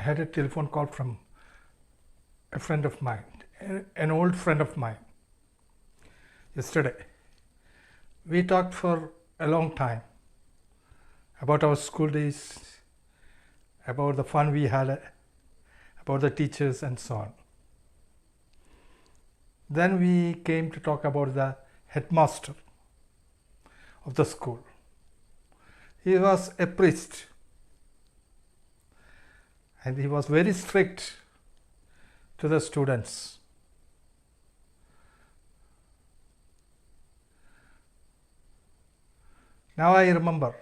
had a telephone call from a friend of mine, an old friend of mine, yesterday. We talked for a long time about our school days, about the fun we had, about the teachers and so on. Then we came to talk about the headmaster of the school. He was a priest and he was very strict to the students. Now I remember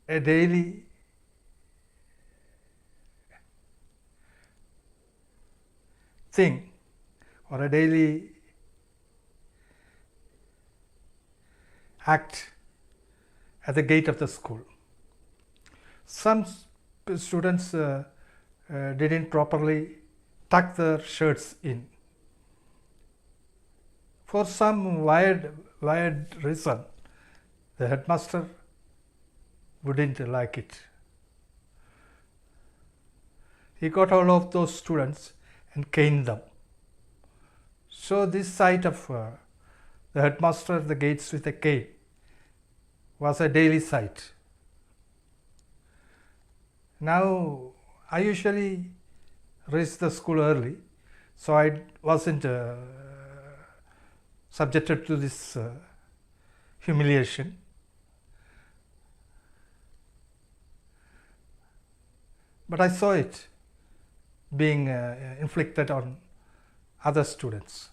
a daily thing or a daily act at the gate of the school. Some students didn't properly tuck their shirts in. For some wired reason, the headmaster wouldn't like it. He got hold of those students and caned them. So this sight of the headmaster at the gates with a cane was a daily sight. Now I usually reach the school early, so I wasn't subjected to this humiliation. But I saw it being inflicted on other students.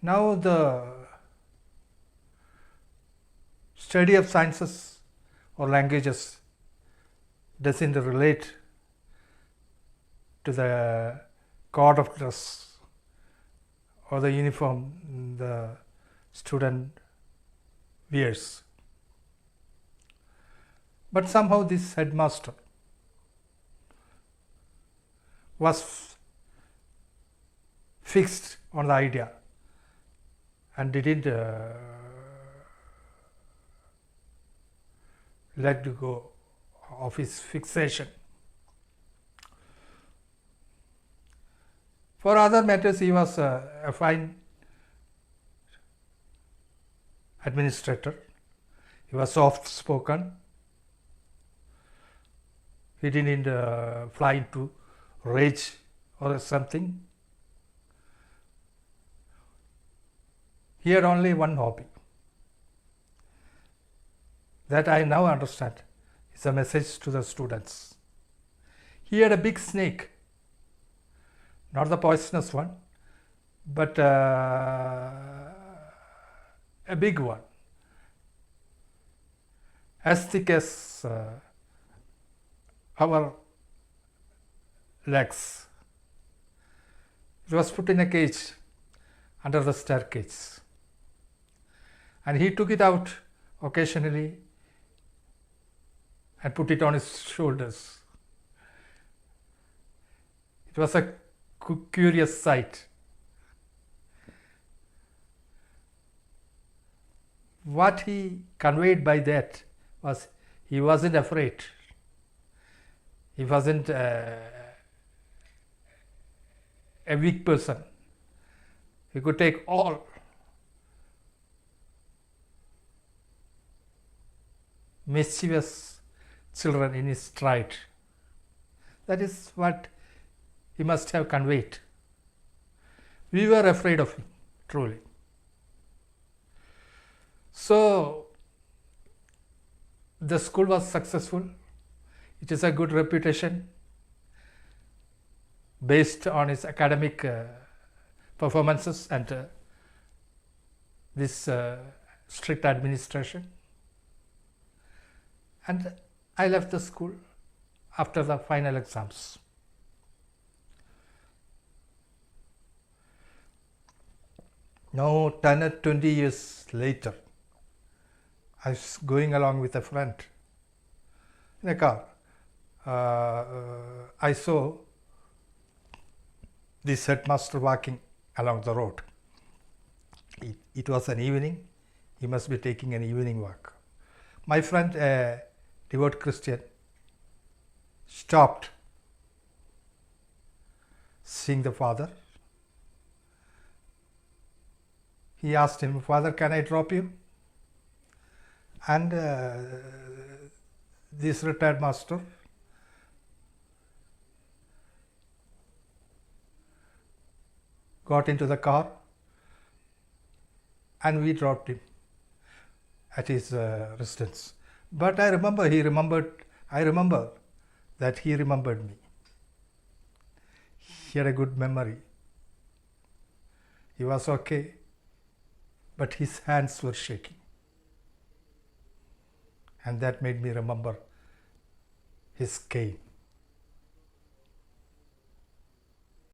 Now the study of sciences or languages doesn't relate to the code of dress or the uniform the student wears. But somehow this headmaster was fixed on the idea and didn't let go of his fixation. For other matters, he was a fine administrator. He was soft spoken. He didn't fly into rage or something. He had only one hobby. That I now understand is a message to the students. He had a big snake, not the poisonous one, but a big one, as thick as our legs. It was put in a cage under the staircase, and he took it out occasionally and put it on his shoulders. It was a curious sight. What he conveyed by that was he wasn't afraid. He wasn't a weak person. He could take all mischievous children in his stride. That is what he must have conveyed. We were afraid of him, truly. So the school was successful. It is a good reputation based on its academic performances and this strict administration. And I left the school after the final exams. Now 10 or 20 years later, I was going along with a friend in a car. I saw this headmaster walking along the road. It was an evening. He must be taking an evening walk. My friend, a devout Christian, stopped seeing the father. He asked him, "Father, can I drop you?" And this retired master got into the car and we dropped him at his residence. But I remember that he remembered me. He had a good memory. He was okay, but his hands were shaking. And that made me remember his cane.